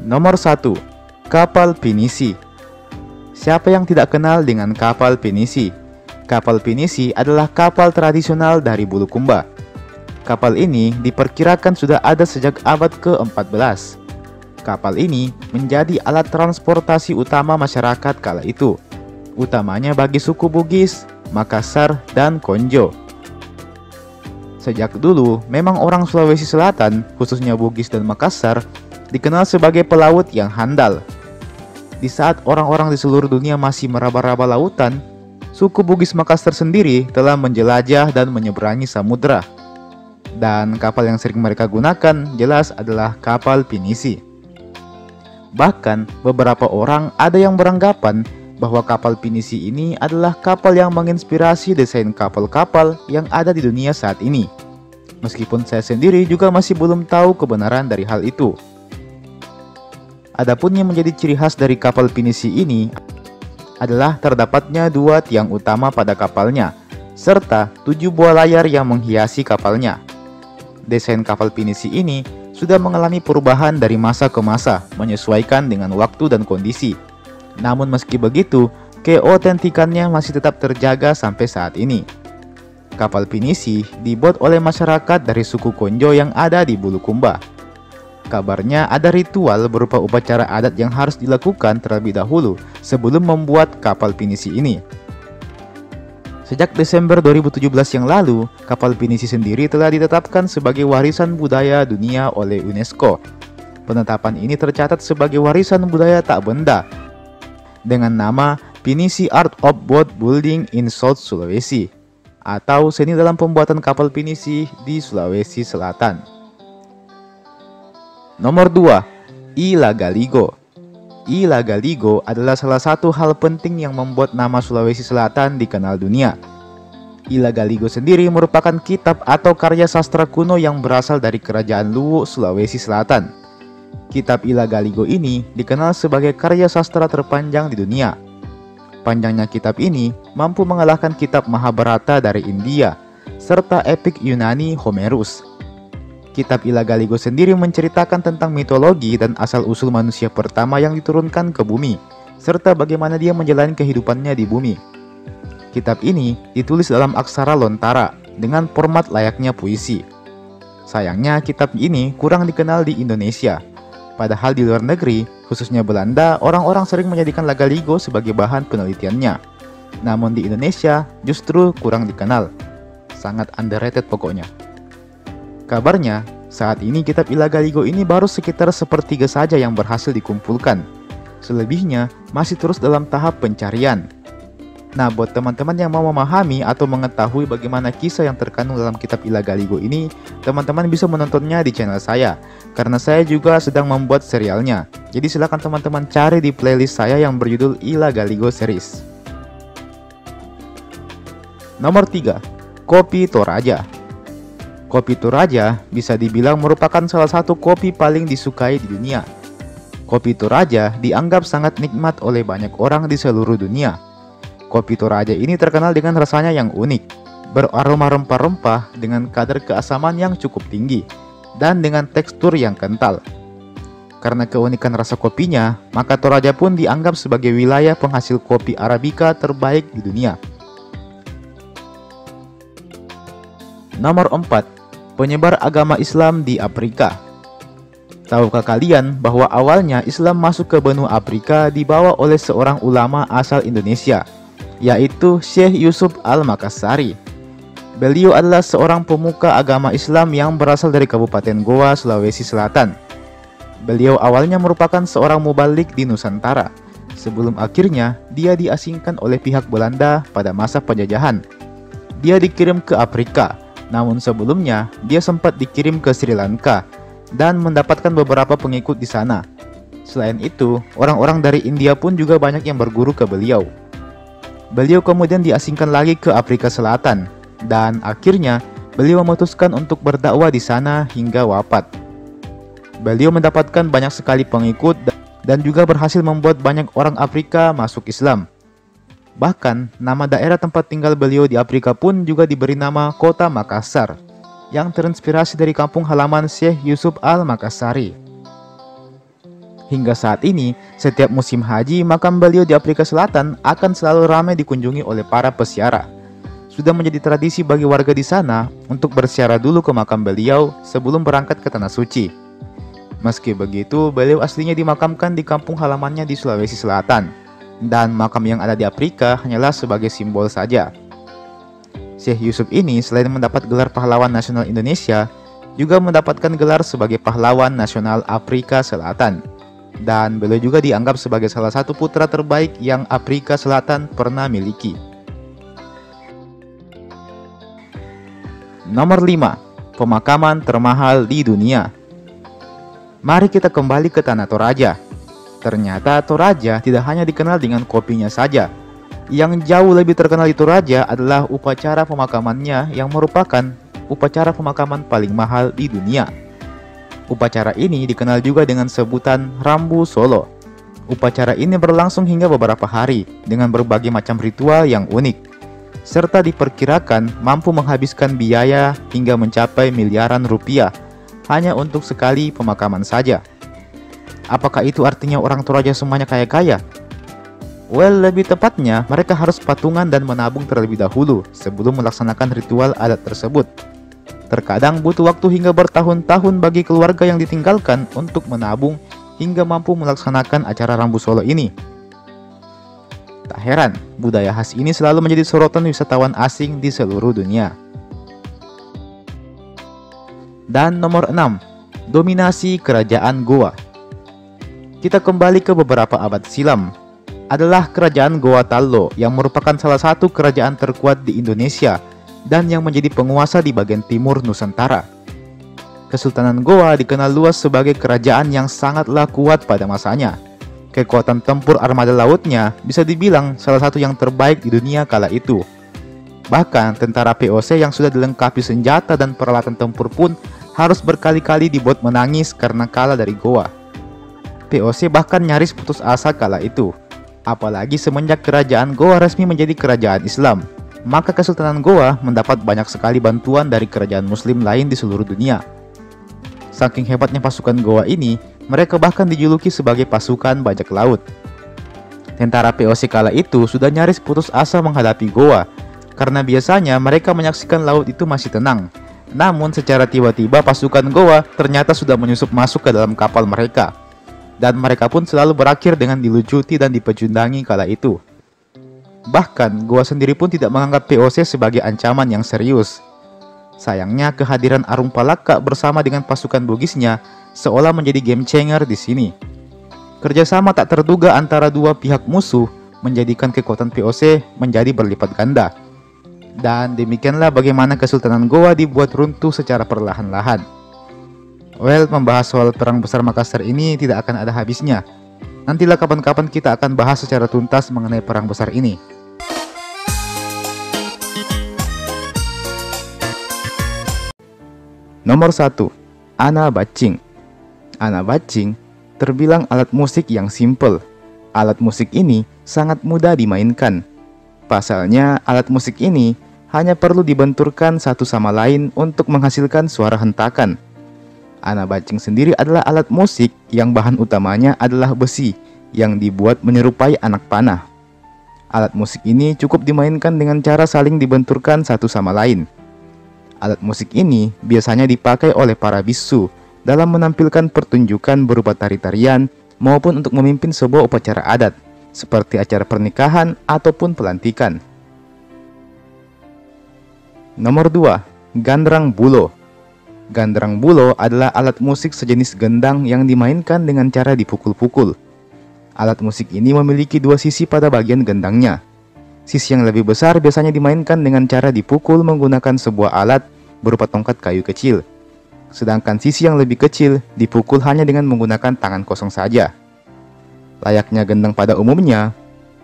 Nomor 1. Kapal pinisi. Siapa yang tidak kenal dengan kapal pinisi? Kapal pinisi adalah kapal tradisional dari Bulukumba. Kapal ini diperkirakan sudah ada sejak abad ke-14. Kapal ini menjadi alat transportasi utama masyarakat kala itu, utamanya bagi suku Bugis, Makassar, dan Konjo. Sejak dulu, memang orang Sulawesi Selatan, khususnya Bugis dan Makassar, dikenal sebagai pelaut yang handal. Di saat orang-orang di seluruh dunia masih meraba-raba lautan, suku Bugis Makassar sendiri telah menjelajah dan menyeberangi samudera. Dan kapal yang sering mereka gunakan jelas adalah kapal pinisi. Bahkan, beberapa orang ada yang beranggapan bahwa kapal pinisi ini adalah kapal yang menginspirasi desain kapal-kapal yang ada di dunia saat ini. Meskipun saya sendiri juga masih belum tahu kebenaran dari hal itu. Adapun yang menjadi ciri khas dari kapal pinisi ini adalah terdapatnya 2 tiang utama pada kapalnya, serta 7 buah layar yang menghiasi kapalnya. Desain kapal pinisi ini sudah mengalami perubahan dari masa ke masa, menyesuaikan dengan waktu dan kondisi. Namun meski begitu, keotentikannya masih tetap terjaga sampai saat ini. Kapal pinisi dibuat oleh masyarakat dari suku Konjo yang ada di Bulukumba. Kabarnya ada ritual berupa upacara adat yang harus dilakukan terlebih dahulu sebelum membuat kapal pinisi ini. Sejak Desember 2017 yang lalu, kapal pinisi sendiri telah ditetapkan sebagai warisan budaya dunia oleh UNESCO. Penetapan ini tercatat sebagai warisan budaya tak benda dengan nama Pinisi Art of Boat Building in South Sulawesi, atau seni dalam pembuatan kapal pinisi di Sulawesi Selatan. Nomor 2. Ilagaligo. Ilagaligo adalah salah satu hal penting yang membuat nama Sulawesi Selatan dikenal dunia. Ilagaligo sendiri merupakan kitab atau karya sastra kuno yang berasal dari Kerajaan Luwu, Sulawesi Selatan. Kitab Ilagaligo ini dikenal sebagai karya sastra terpanjang di dunia. Panjangnya kitab ini mampu mengalahkan kitab Mahabharata dari India, serta epik Yunani Homerus. Kitab Ilagaligo sendiri menceritakan tentang mitologi dan asal-usul manusia pertama yang diturunkan ke bumi, serta bagaimana dia menjalani kehidupannya di bumi. Kitab ini ditulis dalam aksara lontara dengan format layaknya puisi. Sayangnya kitab ini kurang dikenal di Indonesia. Padahal di luar negeri, khususnya Belanda, orang-orang sering menjadikan Lagaligo sebagai bahan penelitiannya. Namun di Indonesia justru kurang dikenal. Sangat underrated pokoknya. Kabarnya, saat ini kitab Ilagaligo ini baru sekitar sepertiga saja yang berhasil dikumpulkan. Selebihnya masih terus dalam tahap pencarian. Nah, buat teman-teman yang mau memahami atau mengetahui bagaimana kisah yang terkandung dalam kitab Ilagaligo ini, teman-teman bisa menontonnya di channel saya, karena saya juga sedang membuat serialnya. Jadi silakan teman-teman cari di playlist saya yang berjudul Ilagaligo Series. Nomor 3. Kopi Toraja. Kopi Toraja bisa dibilang merupakan salah satu kopi paling disukai di dunia. Kopi Toraja dianggap sangat nikmat oleh banyak orang di seluruh dunia. Kopi Toraja ini terkenal dengan rasanya yang unik, beraroma rempah-rempah dengan kadar keasaman yang cukup tinggi, dan dengan tekstur yang kental. Karena keunikan rasa kopinya, maka Toraja pun dianggap sebagai wilayah penghasil kopi Arabica terbaik di dunia. Nomor 4. Penyebar agama Islam di Afrika. Tahukah kalian bahwa awalnya Islam masuk ke benua Afrika dibawa oleh seorang ulama asal Indonesia, yaitu Syekh Yusuf Al-Makassari. Beliau adalah seorang pemuka agama Islam yang berasal dari Kabupaten Goa, Sulawesi Selatan. Beliau awalnya merupakan seorang mubalik di Nusantara, sebelum akhirnya dia diasingkan oleh pihak Belanda pada masa penjajahan. Dia dikirim ke Afrika, namun sebelumnya dia sempat dikirim ke Sri Lanka dan mendapatkan beberapa pengikut di sana. Selain itu, orang-orang dari India pun juga banyak yang berguru ke beliau. Beliau kemudian diasingkan lagi ke Afrika Selatan, dan akhirnya beliau memutuskan untuk berdakwah di sana hingga wafat. Beliau mendapatkan banyak sekali pengikut dan juga berhasil membuat banyak orang Afrika masuk Islam. Bahkan, nama daerah tempat tinggal beliau di Afrika pun juga diberi nama Kota Makassar, yang terinspirasi dari kampung halaman Syekh Yusuf Al-Makassari. Hingga saat ini, setiap musim haji, makam beliau di Afrika Selatan akan selalu ramai dikunjungi oleh para peziarah. Sudah menjadi tradisi bagi warga di sana untuk berziarah dulu ke makam beliau sebelum berangkat ke Tanah Suci. Meski begitu, beliau aslinya dimakamkan di kampung halamannya di Sulawesi Selatan, dan makam yang ada di Afrika hanyalah sebagai simbol saja. Syekh Yusuf ini selain mendapat gelar pahlawan nasional Indonesia, juga mendapatkan gelar sebagai pahlawan nasional Afrika Selatan. Dan beliau juga dianggap sebagai salah satu putra terbaik yang Afrika Selatan pernah miliki. Nomor 5. Pemakaman termahal di dunia. Mari kita kembali ke Tanah Toraja. Ternyata Toraja tidak hanya dikenal dengan kopinya saja. Yang jauh lebih terkenal di Toraja adalah upacara pemakamannya yang merupakan upacara pemakaman paling mahal di dunia. Upacara ini dikenal juga dengan sebutan Rambu Solo. Upacara ini berlangsung hingga beberapa hari dengan berbagai macam ritual yang unik, serta diperkirakan mampu menghabiskan biaya hingga mencapai miliaran rupiah hanya untuk sekali pemakaman saja. Apakah itu artinya orang Toraja semuanya kaya-kaya? Well, lebih tepatnya mereka harus patungan dan menabung terlebih dahulu sebelum melaksanakan ritual adat tersebut. Terkadang butuh waktu hingga bertahun-tahun bagi keluarga yang ditinggalkan untuk menabung hingga mampu melaksanakan acara Rambu Solo ini. Tak heran, budaya khas ini selalu menjadi sorotan wisatawan asing di seluruh dunia. Dan nomor 6, dominasi kerajaan Goa. Kita kembali ke beberapa abad silam. Adalah kerajaan Goa Tallo yang merupakan salah satu kerajaan terkuat di Indonesia dan yang menjadi penguasa di bagian timur Nusantara. Kesultanan Goa dikenal luas sebagai kerajaan yang sangatlah kuat pada masanya. Kekuatan tempur armada lautnya bisa dibilang salah satu yang terbaik di dunia kala itu. Bahkan tentara POC yang sudah dilengkapi senjata dan peralatan tempur pun harus berkali-kali dibuat menangis karena kalah dari Goa. POC bahkan nyaris putus asa kala itu. Apalagi semenjak kerajaan Goa resmi menjadi kerajaan Islam, maka Kesultanan Goa mendapat banyak sekali bantuan dari kerajaan muslim lain di seluruh dunia. Saking hebatnya pasukan Goa ini, mereka bahkan dijuluki sebagai pasukan bajak laut. Tentara POC kala itu sudah nyaris putus asa menghadapi Goa, karena biasanya mereka menyaksikan laut itu masih tenang. Namun secara tiba-tiba pasukan Goa ternyata sudah menyusup masuk ke dalam kapal mereka. Dan mereka pun selalu berakhir dengan dilucuti dan dipecundangi kala itu. Bahkan, Goa sendiri pun tidak menganggap POC sebagai ancaman yang serius. Sayangnya, kehadiran Arung Palaka bersama dengan pasukan Bugisnya seolah menjadi game changer di sini. Kerjasama tak terduga antara dua pihak musuh menjadikan kekuatan POC menjadi berlipat ganda. Dan demikianlah bagaimana Kesultanan Goa dibuat runtuh secara perlahan-lahan. Well, membahas soal Perang Besar Makassar ini tidak akan ada habisnya. Nantilah kapan-kapan kita akan bahas secara tuntas mengenai Perang Besar ini. Nomor 1. Ana Bacing. Ana Bacing terbilang alat musik yang simple. Alat musik ini sangat mudah dimainkan. Pasalnya, alat musik ini hanya perlu dibenturkan satu sama lain untuk menghasilkan suara hentakan. Ana Bacing sendiri adalah alat musik yang bahan utamanya adalah besi yang dibuat menyerupai anak panah. Alat musik ini cukup dimainkan dengan cara saling dibenturkan satu sama lain. Alat musik ini biasanya dipakai oleh para bisu dalam menampilkan pertunjukan berupa tari-tarian maupun untuk memimpin sebuah upacara adat, seperti acara pernikahan ataupun pelantikan. Nomor 2. Gandrang Bulo. Gandrang Bulo adalah alat musik sejenis gendang yang dimainkan dengan cara dipukul-pukul. Alat musik ini memiliki dua sisi pada bagian gendangnya. Sisi yang lebih besar biasanya dimainkan dengan cara dipukul menggunakan sebuah alat berupa tongkat kayu kecil. Sedangkan sisi yang lebih kecil dipukul hanya dengan menggunakan tangan kosong saja. Layaknya gendang pada umumnya,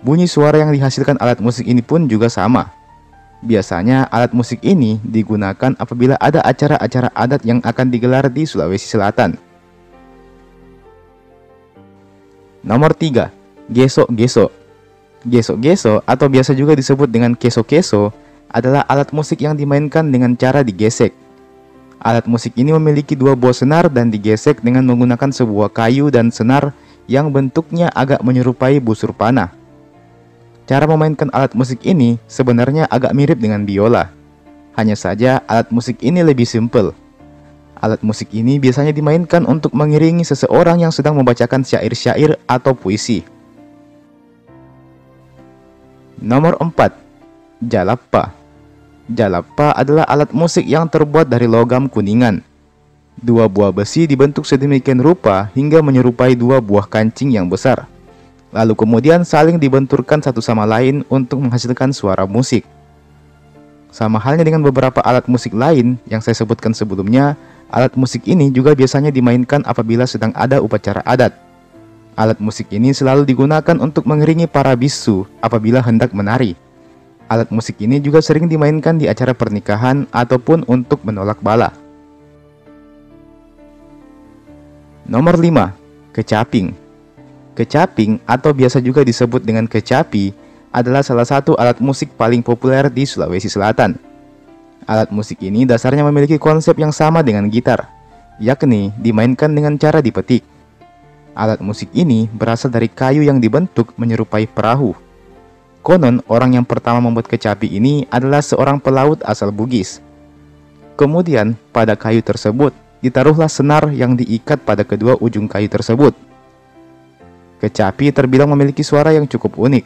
bunyi suara yang dihasilkan alat musik ini pun juga sama. Biasanya alat musik ini digunakan apabila ada acara-acara adat yang akan digelar di Sulawesi Selatan. Nomor 3. Geso-geso. Geso-geso atau biasa juga disebut dengan keso-keso adalah alat musik yang dimainkan dengan cara digesek. Alat musik ini memiliki dua buah senar dan digesek dengan menggunakan sebuah kayu dan senar yang bentuknya agak menyerupai busur panah. Cara memainkan alat musik ini sebenarnya agak mirip dengan biola. Hanya saja alat musik ini lebih simpel. Alat musik ini biasanya dimainkan untuk mengiringi seseorang yang sedang membacakan syair-syair atau puisi. Nomor 4. Jalapa. Jalapa adalah alat musik yang terbuat dari logam kuningan. Dua buah besi dibentuk sedemikian rupa hingga menyerupai dua buah kancing yang besar. Lalu kemudian saling dibenturkan satu sama lain untuk menghasilkan suara musik. Sama halnya dengan beberapa alat musik lain yang saya sebutkan sebelumnya, alat musik ini juga biasanya dimainkan apabila sedang ada upacara adat. Alat musik ini selalu digunakan untuk mengiringi para bisu apabila hendak menari. Alat musik ini juga sering dimainkan di acara pernikahan ataupun untuk menolak bala. Nomor 5. Kecaping. Kecaping atau biasa juga disebut dengan kecapi adalah salah satu alat musik paling populer di Sulawesi Selatan. Alat musik ini dasarnya memiliki konsep yang sama dengan gitar, yakni dimainkan dengan cara dipetik. Alat musik ini berasal dari kayu yang dibentuk menyerupai perahu. Konon orang yang pertama membuat kecapi ini adalah seorang pelaut asal Bugis. Kemudian pada kayu tersebut ditaruhlah senar yang diikat pada kedua ujung kayu tersebut. Kecapi terbilang memiliki suara yang cukup unik.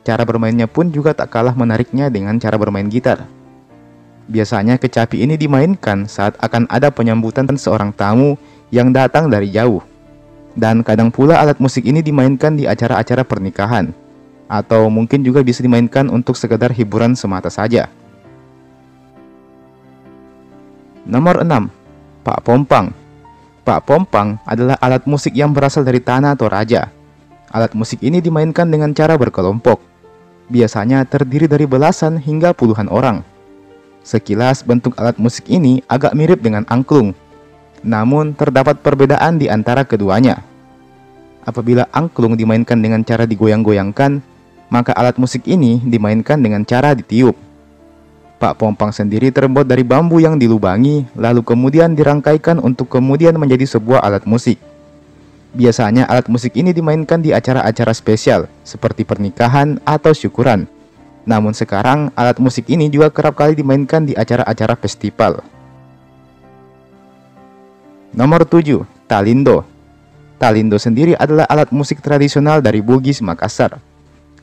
Cara bermainnya pun juga tak kalah menariknya dengan cara bermain gitar. Biasanya kecapi ini dimainkan saat akan ada penyambutan seorang tamu yang datang dari jauh. Dan kadang pula alat musik ini dimainkan di acara-acara pernikahan. Atau mungkin juga bisa dimainkan untuk sekedar hiburan semata saja. Nomor 6. Pak Pompang. Pak Pompang adalah alat musik yang berasal dari Tanah Toraja. Alat musik ini dimainkan dengan cara berkelompok. Biasanya terdiri dari belasan hingga puluhan orang. Sekilas bentuk alat musik ini agak mirip dengan angklung. Namun terdapat perbedaan di antara keduanya. Apabila angklung dimainkan dengan cara digoyang-goyangkan, maka alat musik ini dimainkan dengan cara ditiup. Pak Pompang sendiri terbuat dari bambu yang dilubangi, lalu kemudian dirangkaikan untuk kemudian menjadi sebuah alat musik. Biasanya alat musik ini dimainkan di acara-acara spesial, seperti pernikahan atau syukuran. Namun sekarang, alat musik ini juga kerap kali dimainkan di acara-acara festival. Nomor 7. Talindo. Talindo sendiri adalah alat musik tradisional dari Bugis, Makassar.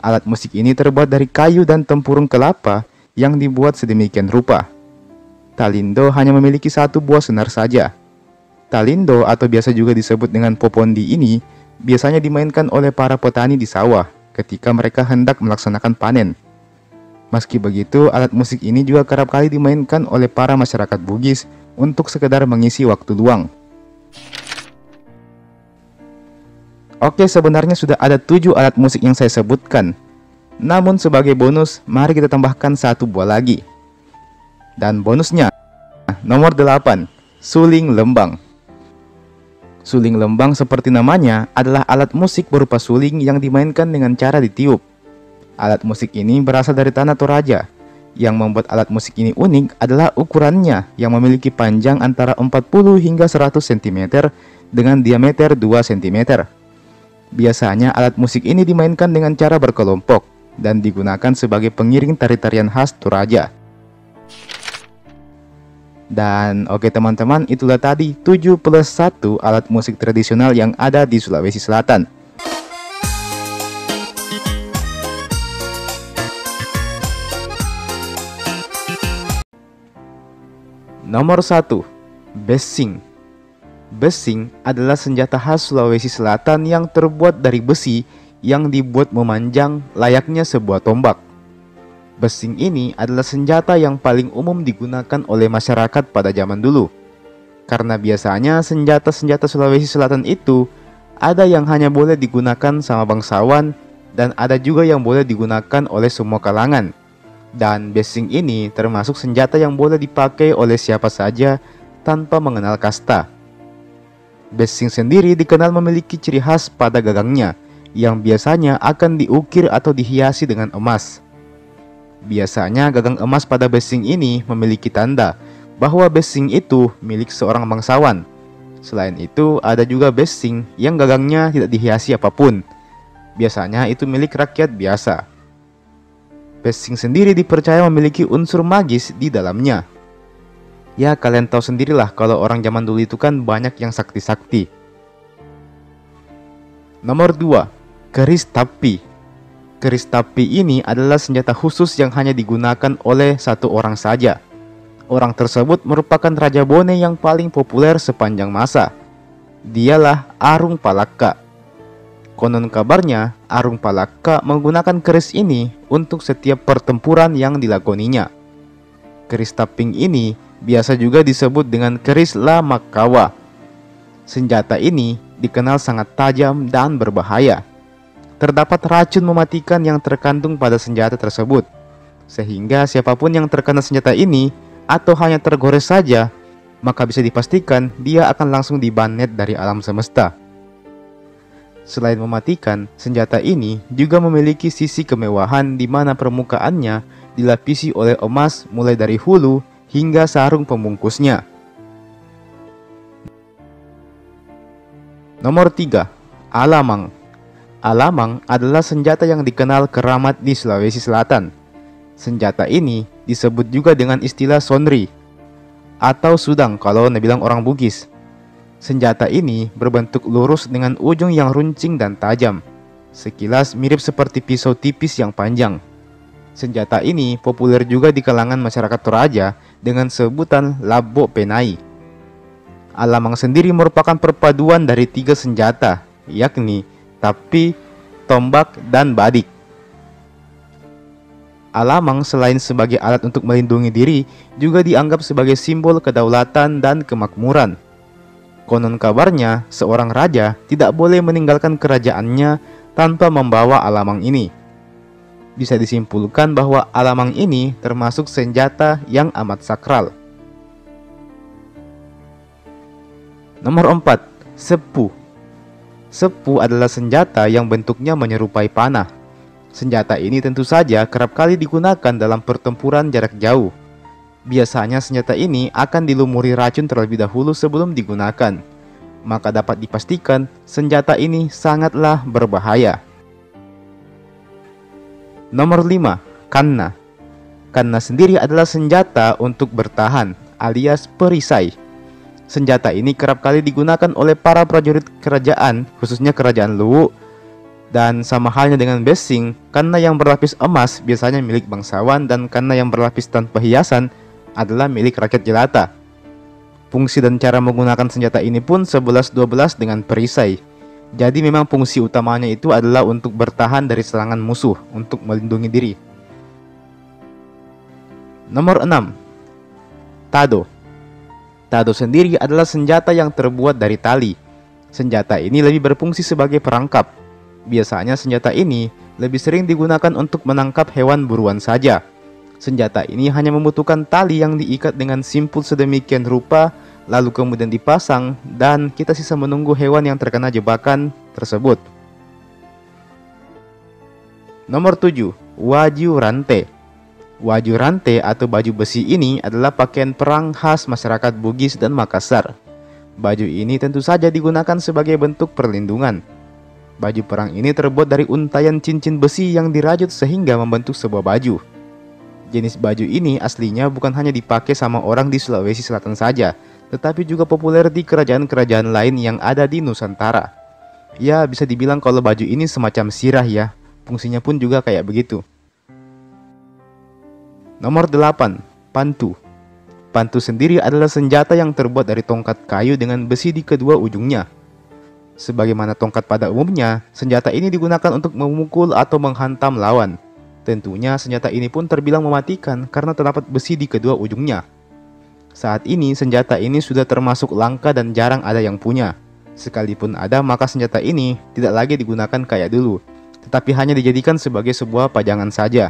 Alat musik ini terbuat dari kayu dan tempurung kelapa yang dibuat sedemikian rupa. Talindo hanya memiliki satu buah senar saja. Talindo atau biasa juga disebut dengan popondi ini biasanya dimainkan oleh para petani di sawah ketika mereka hendak melaksanakan panen. Meski begitu, alat musik ini juga kerap kali dimainkan oleh para masyarakat Bugis untuk sekedar mengisi waktu luang. Oke, sebenarnya sudah ada 7 alat musik yang saya sebutkan. Namun sebagai bonus, mari kita tambahkan satu buah lagi. Dan bonusnya, nomor 8, suling lembang. Suling lembang seperti namanya adalah alat musik berupa suling yang dimainkan dengan cara ditiup. Alat musik ini berasal dari Tanah Toraja. Yang membuat alat musik ini unik adalah ukurannya yang memiliki panjang antara 40 hingga 100 cm dengan diameter 2 cm. Biasanya alat musik ini dimainkan dengan cara berkelompok dan digunakan sebagai pengiring tari-tarian khas Toraja. Dan oke teman-teman, itulah tadi 7 plus 1 alat musik tradisional yang ada di Sulawesi Selatan. Nomor 1. Besing. Besing adalah senjata khas Sulawesi Selatan yang terbuat dari besi yang dibuat memanjang layaknya sebuah tombak. Besing ini adalah senjata yang paling umum digunakan oleh masyarakat pada zaman dulu. Karena biasanya senjata-senjata Sulawesi Selatan itu ada yang hanya boleh digunakan sama bangsawan dan ada juga yang boleh digunakan oleh semua kalangan. Dan besing ini termasuk senjata yang boleh dipakai oleh siapa saja tanpa mengenal kasta. Besing sendiri dikenal memiliki ciri khas pada gagangnya yang biasanya akan diukir atau dihiasi dengan emas. Biasanya gagang emas pada besing ini memiliki tanda bahwa besing itu milik seorang bangsawan. Selain itu, ada juga besing yang gagangnya tidak dihiasi apapun. Biasanya itu milik rakyat biasa. Besing sendiri dipercaya memiliki unsur magis di dalamnya. Ya, kalian tahu sendirilah kalau orang zaman dulu itu kan banyak yang sakti-sakti. Nomor 2, keris tapi. Keris tapi ini adalah senjata khusus yang hanya digunakan oleh satu orang saja. Orang tersebut merupakan Raja Bone yang paling populer sepanjang masa. Dialah Arung Palaka. Konon kabarnya, Arung Palaka menggunakan keris ini untuk setiap pertempuran yang dilakoninya. Keris taping ini biasa juga disebut dengan keris Lamakawa. Senjata ini dikenal sangat tajam dan berbahaya. Terdapat racun mematikan yang terkandung pada senjata tersebut, sehingga siapapun yang terkena senjata ini atau hanya tergores saja, maka bisa dipastikan dia akan langsung dibanet dari alam semesta. Selain mematikan, senjata ini juga memiliki sisi kemewahan di mana permukaannya dilapisi oleh emas mulai dari hulu hingga sarung pembungkusnya. Nomor 3, alamang. Alamang adalah senjata yang dikenal keramat di Sulawesi Selatan. Senjata ini disebut juga dengan istilah sonri atau sudang kalau bilang orang Bugis. Senjata ini berbentuk lurus dengan ujung yang runcing dan tajam. Sekilas mirip seperti pisau tipis yang panjang. Senjata ini populer juga di kalangan masyarakat Toraja dengan sebutan Labo Penai. Alamang sendiri merupakan perpaduan dari 3 senjata, yakni tapi, tombak, dan badik. Alamang selain sebagai alat untuk melindungi diri, juga dianggap sebagai simbol kedaulatan dan kemakmuran. Konon kabarnya, seorang raja tidak boleh meninggalkan kerajaannya tanpa membawa alamang ini. Bisa disimpulkan bahwa alamang ini termasuk senjata yang amat sakral. Nomor 4, sepu. Sepu adalah senjata yang bentuknya menyerupai panah. Senjata ini tentu saja kerap kali digunakan dalam pertempuran jarak jauh. Biasanya senjata ini akan dilumuri racun terlebih dahulu sebelum digunakan. Maka dapat dipastikan senjata ini sangatlah berbahaya. Nomor 5, kanna. Kanna sendiri adalah senjata untuk bertahan alias perisai. Senjata ini kerap kali digunakan oleh para prajurit kerajaan, khususnya kerajaan Luwu. Dan sama halnya dengan besing, kanna yang berlapis emas biasanya milik bangsawan dan kanna yang berlapis tanpa hiasan adalah milik rakyat jelata. Fungsi dan cara menggunakan senjata ini pun 11-12 dengan perisai. Jadi memang fungsi utamanya itu adalah untuk bertahan dari serangan musuh, untuk melindungi diri. Nomor 6, tado. Tado sendiri adalah senjata yang terbuat dari tali. Senjata ini lebih berfungsi sebagai perangkap. Biasanya senjata ini lebih sering digunakan untuk menangkap hewan buruan saja. Senjata ini hanya membutuhkan tali yang diikat dengan simpul sedemikian rupa, lalu kemudian dipasang, dan kita sisa menunggu hewan yang terkena jebakan tersebut. Nomor 7, waju rante. Waju rante atau baju besi ini adalah pakaian perang khas masyarakat Bugis dan Makassar. Baju ini tentu saja digunakan sebagai bentuk perlindungan. Baju perang ini terbuat dari untayan cincin besi yang dirajut sehingga membentuk sebuah baju. Jenis baju ini aslinya bukan hanya dipakai sama orang di Sulawesi Selatan saja, tetapi juga populer di kerajaan-kerajaan lain yang ada di Nusantara. Ya, bisa dibilang kalau baju ini semacam sirah ya, fungsinya pun juga kayak begitu. Nomor 8, pantu. Pantu sendiri adalah senjata yang terbuat dari tongkat kayu dengan besi di kedua ujungnya. Sebagaimana tongkat pada umumnya, senjata ini digunakan untuk memukul atau menghantam lawan. Tentunya senjata ini pun terbilang mematikan karena terdapat besi di kedua ujungnya. Saat ini senjata ini sudah termasuk langka dan jarang ada yang punya. Sekalipun ada, maka senjata ini tidak lagi digunakan kayak dulu, tetapi hanya dijadikan sebagai sebuah pajangan saja.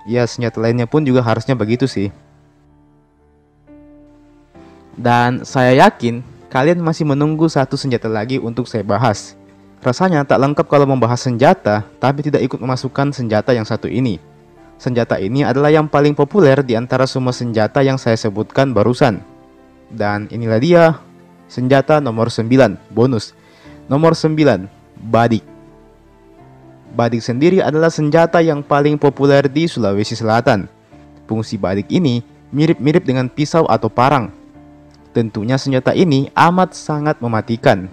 Ya, senjata lainnya pun juga harusnya begitu sih. Dan saya yakin kalian masih menunggu satu senjata lagi untuk saya bahas. Rasanya tak lengkap kalau membahas senjata, tapi tidak ikut memasukkan senjata yang satu ini. Senjata ini adalah yang paling populer di antara semua senjata yang saya sebutkan barusan. Dan inilah dia, Senjata nomor 9, bonus. Nomor 9, badik. Badik sendiri adalah senjata yang paling populer di Sulawesi Selatan. Fungsi badik ini mirip-mirip dengan pisau atau parang. Tentunya senjata ini amat sangat mematikan.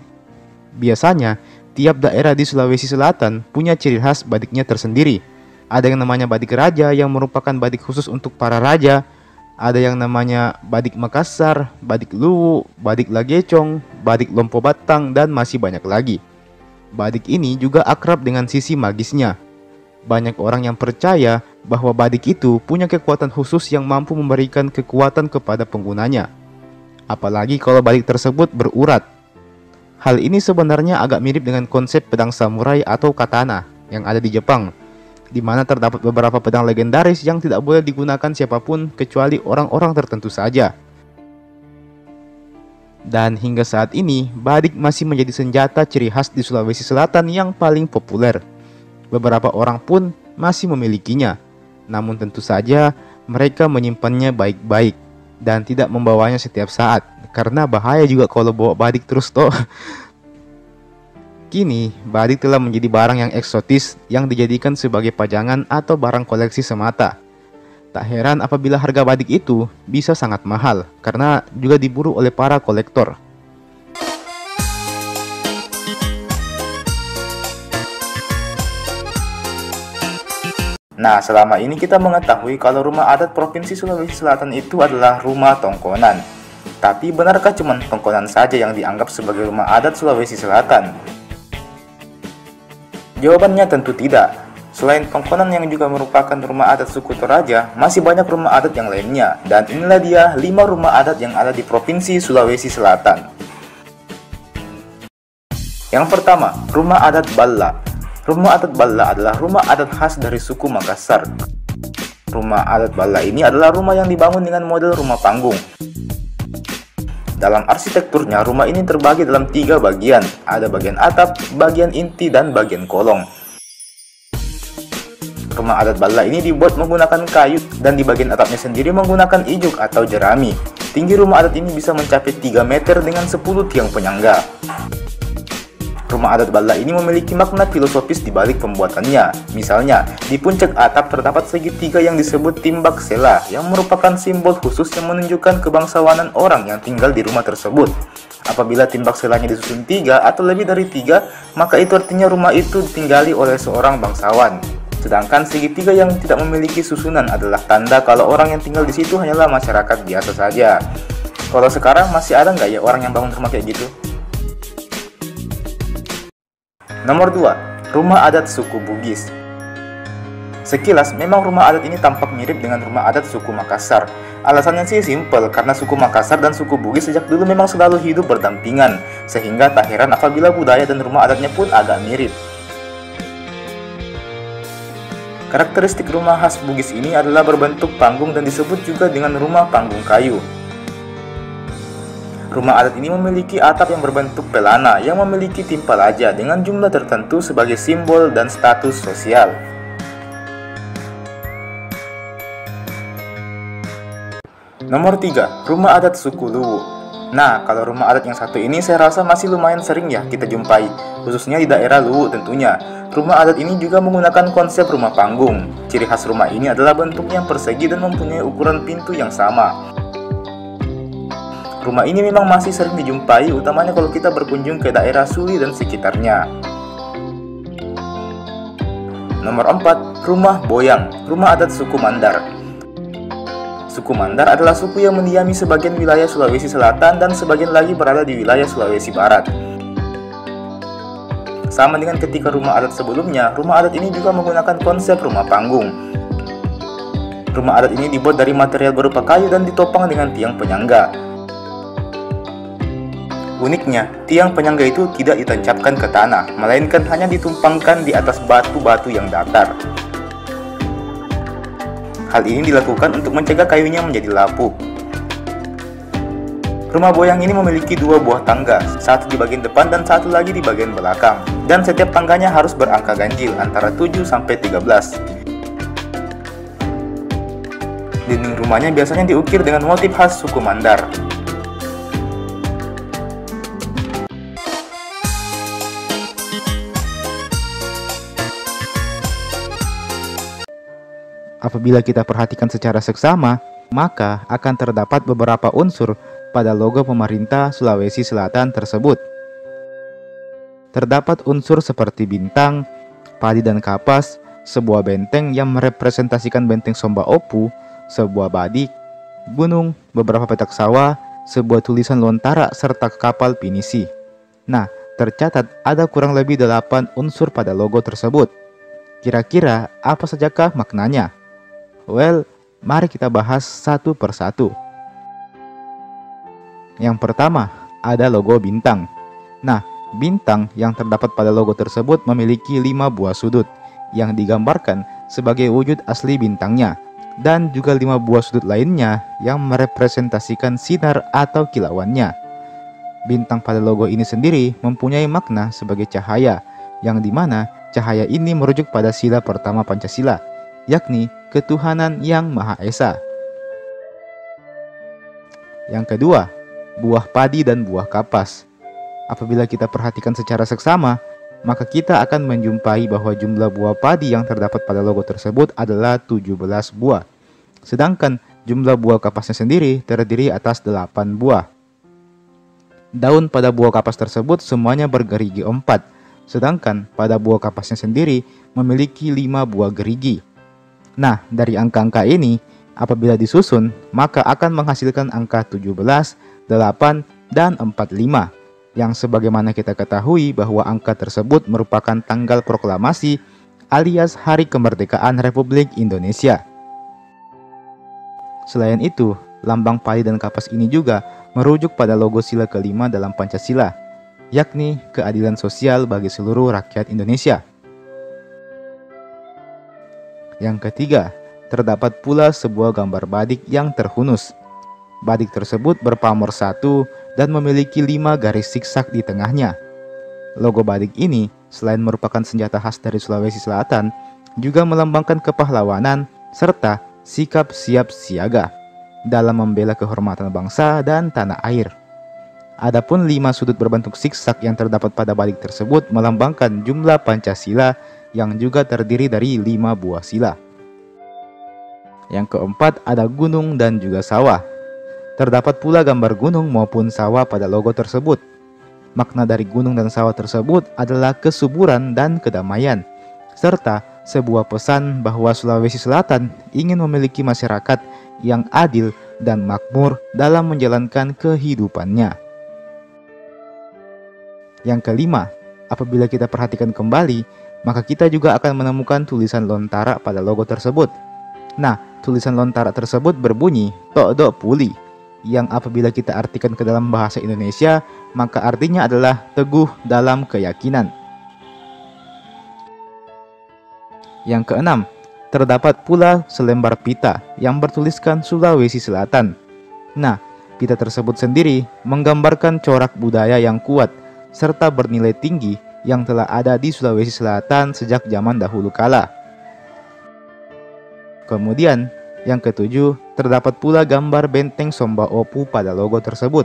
Biasanya, tiap daerah di Sulawesi Selatan punya ciri khas badiknya tersendiri. Ada yang namanya badik raja yang merupakan badik khusus untuk para raja. Ada yang namanya badik Makassar, badik Luwu, badik Lagecong, badik Lompo Batang, dan masih banyak lagi. Badik ini juga akrab dengan sisi magisnya. Banyak orang yang percaya bahwa badik itu punya kekuatan khusus yang mampu memberikan kekuatan kepada penggunanya. Apalagi kalau badik tersebut berurat. Hal ini sebenarnya agak mirip dengan konsep pedang samurai atau katana yang ada di Jepang, di mana terdapat beberapa pedang legendaris yang tidak boleh digunakan siapapun kecuali orang-orang tertentu saja. Dan hingga saat ini, badik masih menjadi senjata ciri khas di Sulawesi Selatan yang paling populer. Beberapa orang pun masih memilikinya, namun tentu saja mereka menyimpannya baik-baik dan tidak membawanya setiap saat, karena bahaya juga kalau bawa badik terus toh. Kini, badik telah menjadi barang yang eksotis yang dijadikan sebagai pajangan atau barang koleksi semata. Tak heran apabila harga badik itu bisa sangat mahal karena juga diburu oleh para kolektor. Nah, selama ini kita mengetahui kalau rumah adat Provinsi Sulawesi Selatan itu adalah rumah tongkonan. Tapi benarkah cuma tongkonan saja yang dianggap sebagai rumah adat Sulawesi Selatan? Jawabannya tentu tidak. Selain tongkonan yang juga merupakan rumah adat suku Toraja, masih banyak rumah adat yang lainnya. Dan inilah dia 5 rumah adat yang ada di Provinsi Sulawesi Selatan. Yang pertama, rumah adat Balla. Rumah adat Balla adalah rumah adat khas dari suku Makassar. Rumah adat Balla ini adalah rumah yang dibangun dengan model rumah panggung. Dalam arsitekturnya, rumah ini terbagi dalam 3 bagian. Ada bagian atap, bagian inti, dan bagian kolong. Rumah adat Balla ini dibuat menggunakan kayu, dan di bagian atapnya sendiri menggunakan ijuk atau jerami. Tinggi rumah adat ini bisa mencapai 3 meter dengan 10 tiang penyangga. Rumah adat Balla ini memiliki makna filosofis di balik pembuatannya. Misalnya, di puncak atap terdapat segitiga yang disebut timbak sela, yang merupakan simbol khusus yang menunjukkan kebangsawanan orang yang tinggal di rumah tersebut. Apabila timbak selanya disusun 3 atau lebih dari 3, maka itu artinya rumah itu ditinggali oleh seorang bangsawan. Sedangkan segitiga yang tidak memiliki susunan adalah tanda kalau orang yang tinggal di situ hanyalah masyarakat biasa saja. Kalau sekarang masih ada nggak ya orang yang bangun rumah kayak gitu? Nomor 2, rumah adat suku Bugis. Sekilas, memang rumah adat ini tampak mirip dengan rumah adat suku Makassar. Alasannya sih simpel, karena suku Makassar dan suku Bugis sejak dulu memang selalu hidup berdampingan, sehingga tak heran apabila budaya dan rumah adatnya pun agak mirip. Karakteristik rumah khas Bugis ini adalah berbentuk panggung dan disebut juga dengan rumah panggung kayu. Rumah adat ini memiliki atap yang berbentuk pelana yang memiliki timpalaja dengan jumlah tertentu sebagai simbol dan status sosial. Nomor 3, rumah adat suku Luwu. Nah, kalau rumah adat yang satu ini saya rasa masih lumayan sering ya kita jumpai, khususnya di daerah Luwu tentunya. Rumah adat ini juga menggunakan konsep rumah panggung. Ciri khas rumah ini adalah bentuknya yang persegi dan mempunyai ukuran pintu yang sama. Rumah ini memang masih sering dijumpai, utamanya kalau kita berkunjung ke daerah Suli dan sekitarnya. Nomor 4, rumah boyang, rumah adat suku Mandar. Suku Mandar adalah suku yang mendiami sebagian wilayah Sulawesi Selatan dan sebagian lagi berada di wilayah Sulawesi Barat. Sama dengan ketika rumah adat sebelumnya, rumah adat ini juga menggunakan konsep rumah panggung. Rumah adat ini dibuat dari material berupa kayu dan ditopang dengan tiang penyangga. Uniknya, tiang penyangga itu tidak ditancapkan ke tanah, melainkan hanya ditumpangkan di atas batu-batu yang datar. Hal ini dilakukan untuk mencegah kayunya menjadi lapuk. Rumah boyang ini memiliki 2 buah tangga, satu di bagian depan dan satu lagi di bagian belakang. Dan setiap tangganya harus berangka ganjil antara 7 sampai 13. Dinding rumahnya biasanya diukir dengan motif khas suku Mandar. Apabila kita perhatikan secara seksama, maka akan terdapat beberapa unsur pada logo pemerintah Sulawesi Selatan tersebut. Terdapat unsur seperti bintang, padi dan kapas, sebuah benteng yang merepresentasikan benteng Somba Opu, sebuah badik, gunung, beberapa petak sawah, sebuah tulisan lontara, serta kapal pinisi. Nah, tercatat ada kurang lebih 8 unsur pada logo tersebut. Kira-kira apa sajakah maknanya? Well, mari kita bahas satu persatu. Yang pertama, ada logo bintang. Nah, bintang yang terdapat pada logo tersebut memiliki 5 buah sudut yang digambarkan sebagai wujud asli bintangnya, dan juga 5 buah sudut lainnya yang merepresentasikan sinar atau kilauannya. Bintang pada logo ini sendiri mempunyai makna sebagai cahaya, yang dimana cahaya ini merujuk pada sila pertama Pancasila, yakni ketuhanan yang Maha Esa. Yang kedua, buah padi dan buah kapas. Apabila kita perhatikan secara seksama, maka kita akan menjumpai bahwa jumlah buah padi yang terdapat pada logo tersebut adalah 17 buah. Sedangkan jumlah buah kapasnya sendiri terdiri atas 8 buah. Daun pada buah kapas tersebut semuanya bergerigi 4, sedangkan pada buah kapasnya sendiri memiliki 5 buah gerigi. Nah, dari angka-angka ini, apabila disusun, maka akan menghasilkan angka 17, 8, dan 45. Yang sebagaimana kita ketahui bahwa angka tersebut merupakan tanggal proklamasi alias Hari Kemerdekaan Republik Indonesia. Selain itu, lambang padi dan kapas ini juga merujuk pada logo sila kelima dalam Pancasila, yakni keadilan sosial bagi seluruh rakyat Indonesia. Yang ketiga, terdapat pula sebuah gambar badik yang terhunus. Badik tersebut berpamor 1 dan memiliki 5 garis siksak di tengahnya. Logo badik ini selain merupakan senjata khas dari Sulawesi Selatan, juga melambangkan kepahlawanan serta sikap siap siaga dalam membela kehormatan bangsa dan tanah air. Adapun 5 sudut berbentuk siksak yang terdapat pada badik tersebut melambangkan jumlah Pancasila yang juga terdiri dari 5 buah sila. Yang keempat, ada gunung dan juga sawah. Terdapat pula gambar gunung maupun sawah pada logo tersebut. Makna dari gunung dan sawah tersebut adalah kesuburan dan kedamaian, serta sebuah pesan bahwa Sulawesi Selatan ingin memiliki masyarakat yang adil dan makmur dalam menjalankan kehidupannya. Yang kelima, apabila kita perhatikan kembali, maka kita juga akan menemukan tulisan lontara pada logo tersebut. Nah, tulisan lontara tersebut berbunyi Tokdo Puli, yang apabila kita artikan ke dalam bahasa Indonesia, maka artinya adalah teguh dalam keyakinan. Yang keenam, terdapat pula selembar pita yang bertuliskan Sulawesi Selatan. Nah, pita tersebut sendiri menggambarkan corak budaya yang kuat serta bernilai tinggi yang telah ada di Sulawesi Selatan sejak zaman dahulu kala. Kemudian, yang ketujuh, terdapat pula gambar benteng Somba Opu pada logo tersebut.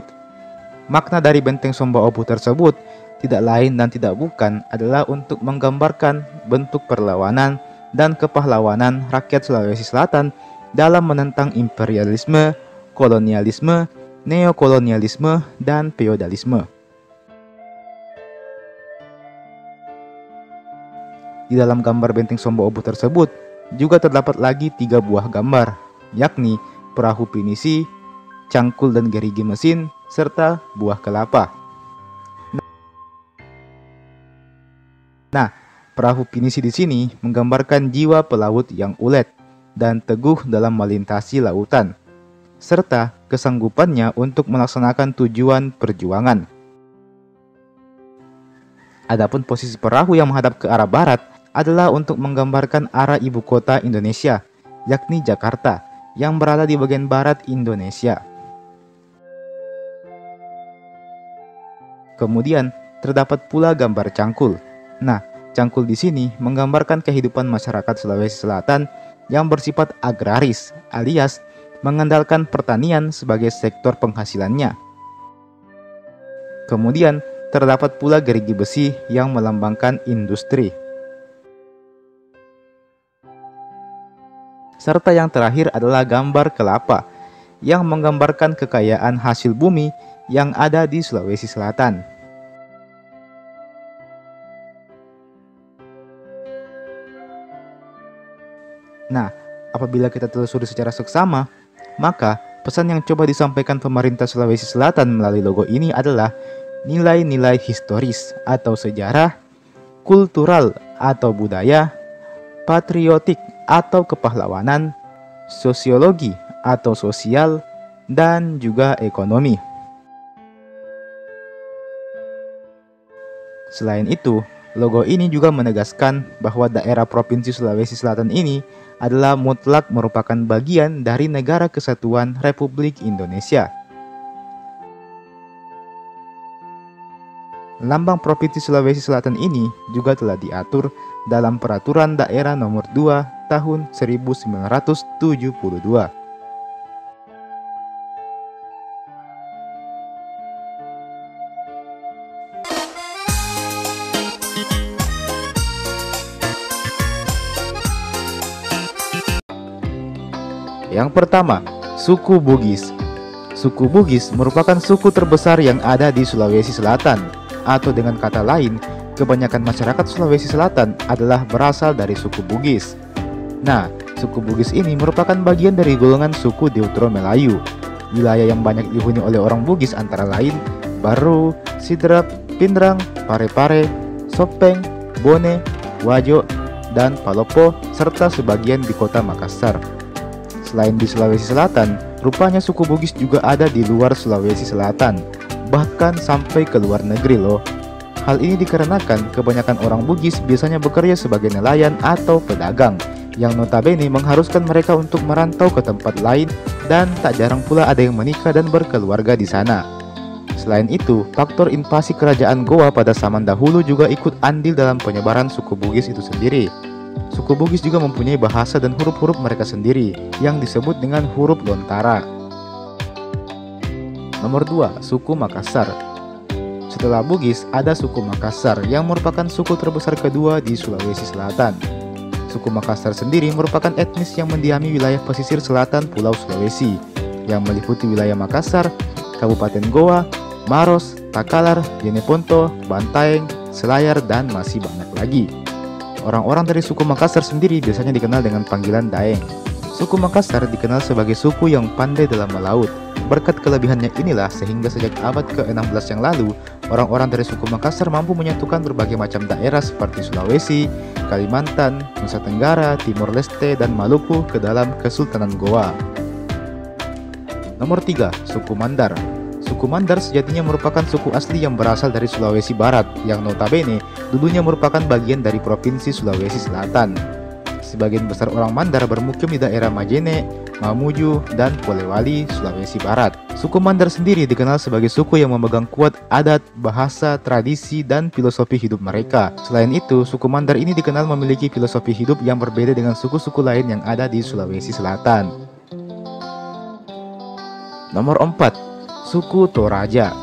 Makna dari benteng Somba Opu tersebut tidak lain dan tidak bukan adalah untuk menggambarkan bentuk perlawanan dan kepahlawanan rakyat Sulawesi Selatan dalam menentang imperialisme, kolonialisme, neokolonialisme, dan feodalisme. Di dalam gambar benteng Somba Opu tersebut juga terdapat lagi 3 buah gambar, yakni perahu pinisi, cangkul dan gerigi mesin, serta buah kelapa. Nah, perahu pinisi di sini menggambarkan jiwa pelaut yang ulet dan teguh dalam melintasi lautan, serta kesanggupannya untuk melaksanakan tujuan perjuangan. Adapun posisi perahu yang menghadap ke arah barat adalah untuk menggambarkan arah ibu kota Indonesia, yakni Jakarta, yang berada di bagian barat Indonesia. Kemudian terdapat pula gambar cangkul. Nah, cangkul di sini menggambarkan kehidupan masyarakat Sulawesi Selatan yang bersifat agraris, alias mengandalkan pertanian sebagai sektor penghasilannya. Kemudian terdapat pula gerigi besi yang melambangkan industri. Serta yang terakhir adalah gambar kelapa, yang menggambarkan kekayaan hasil bumi yang ada di Sulawesi Selatan. Nah, apabila kita telusuri secara seksama, maka pesan yang coba disampaikan pemerintah Sulawesi Selatan melalui logo ini adalah nilai-nilai historis atau sejarah, kultural atau budaya, patriotik atau kepahlawanan, sosiologi atau sosial, dan juga ekonomi. Selain itu, logo ini juga menegaskan bahwa daerah Provinsi Sulawesi Selatan ini adalah mutlak merupakan bagian dari Negara Kesatuan Republik Indonesia. Lambang Provinsi Sulawesi Selatan ini juga telah diatur dalam Peraturan Daerah Nomor 2 Tahun 1972. Yang pertama, suku Bugis. Suku Bugis merupakan suku terbesar yang ada di Sulawesi Selatan, atau dengan kata lain, kebanyakan masyarakat Sulawesi Selatan adalah berasal dari suku Bugis. Nah, suku Bugis ini merupakan bagian dari golongan suku Deutero Melayu. Wilayah yang banyak dihuni oleh orang Bugis antara lain Baru, Sidrap, Pindrang, Pare-Pare, Sopeng, Bone, Wajo, dan Palopo, serta sebagian di kota Makassar. Selain di Sulawesi Selatan, rupanya suku Bugis juga ada di luar Sulawesi Selatan, bahkan sampai ke luar negeri loh. Hal ini dikarenakan kebanyakan orang Bugis biasanya bekerja sebagai nelayan atau pedagang, yang notabene mengharuskan mereka untuk merantau ke tempat lain, dan tak jarang pula ada yang menikah dan berkeluarga di sana. Selain itu, faktor invasi kerajaan Goa pada zaman dahulu juga ikut andil dalam penyebaran suku Bugis itu sendiri. Suku Bugis juga mempunyai bahasa dan huruf-huruf mereka sendiri yang disebut dengan huruf Lontara. Nomor 2, suku Makassar. Setelah Bugis, ada suku Makassar yang merupakan suku terbesar kedua di Sulawesi Selatan. Suku Makassar sendiri merupakan etnis yang mendiami wilayah pesisir selatan Pulau Sulawesi, yang meliputi wilayah Makassar, Kabupaten Goa, Maros, Takalar, Jeneponto, Bantaeng, Selayar, dan masih banyak lagi. Orang-orang dari suku Makassar sendiri biasanya dikenal dengan panggilan Daeng. Suku Makassar dikenal sebagai suku yang pandai dalam melaut. Berkat kelebihannya inilah sehingga sejak abad ke-16 yang lalu, orang-orang dari suku Makassar mampu menyatukan berbagai macam daerah seperti Sulawesi, Kalimantan, Nusa Tenggara, Timor Leste, dan Maluku ke dalam Kesultanan Goa. Nomor 3, suku Mandar. Suku Mandar sejatinya merupakan suku asli yang berasal dari Sulawesi Barat, yang notabene dulunya merupakan bagian dari Provinsi Sulawesi Selatan. Sebagian besar orang Mandar bermukim di daerah Majene, Mamuju, dan Polewali, Sulawesi Barat. Suku Mandar sendiri dikenal sebagai suku yang memegang kuat adat, bahasa, tradisi, dan filosofi hidup mereka. Selain itu, suku Mandar ini dikenal memiliki filosofi hidup yang berbeda dengan suku-suku lain yang ada di Sulawesi Selatan. Nomor 4, suku Toraja.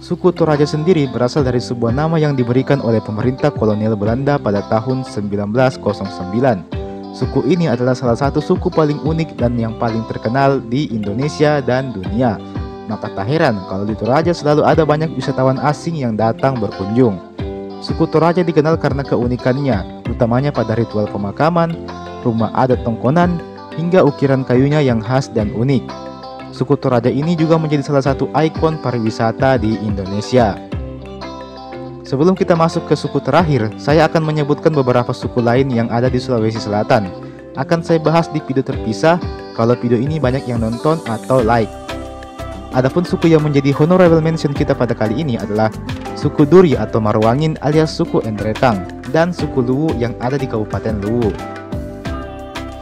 Suku Toraja sendiri berasal dari sebuah nama yang diberikan oleh pemerintah kolonial Belanda pada tahun 1909. Suku ini adalah salah satu suku paling unik dan yang paling terkenal di Indonesia dan dunia. Maka tak heran kalau di Toraja selalu ada banyak wisatawan asing yang datang berkunjung. Suku Toraja dikenal karena keunikannya, utamanya pada ritual pemakaman, rumah adat tongkonan, hingga ukiran kayunya yang khas dan unik. Suku Toraja ini juga menjadi salah satu ikon pariwisata di Indonesia. Sebelum kita masuk ke suku terakhir, saya akan menyebutkan beberapa suku lain yang ada di Sulawesi Selatan. Akan saya bahas di video terpisah kalau video ini banyak yang nonton atau like. Adapun suku yang menjadi honorable mention kita pada kali ini adalah suku Duri atau Marwangin alias suku Endretang, dan suku Luwu yang ada di Kabupaten Luwu.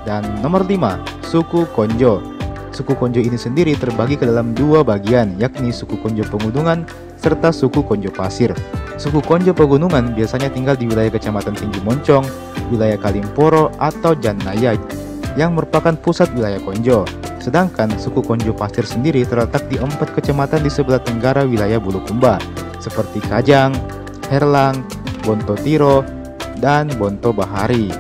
Dan nomor 5, suku Konjo. Suku Konjo ini sendiri terbagi ke dalam dua bagian, yakni suku Konjo Pegunungan serta suku Konjo Pasir. Suku Konjo Pegunungan biasanya tinggal di wilayah Kecamatan Tinggi Moncong, wilayah Kalimporo, atau Jannaya, yang merupakan pusat wilayah Konjo. Sedangkan suku Konjo Pasir sendiri terletak di 4 kecamatan di sebelah tenggara wilayah Bulukumba, seperti Kajang, Herlang, Bontotiro, dan Bonto Bahari.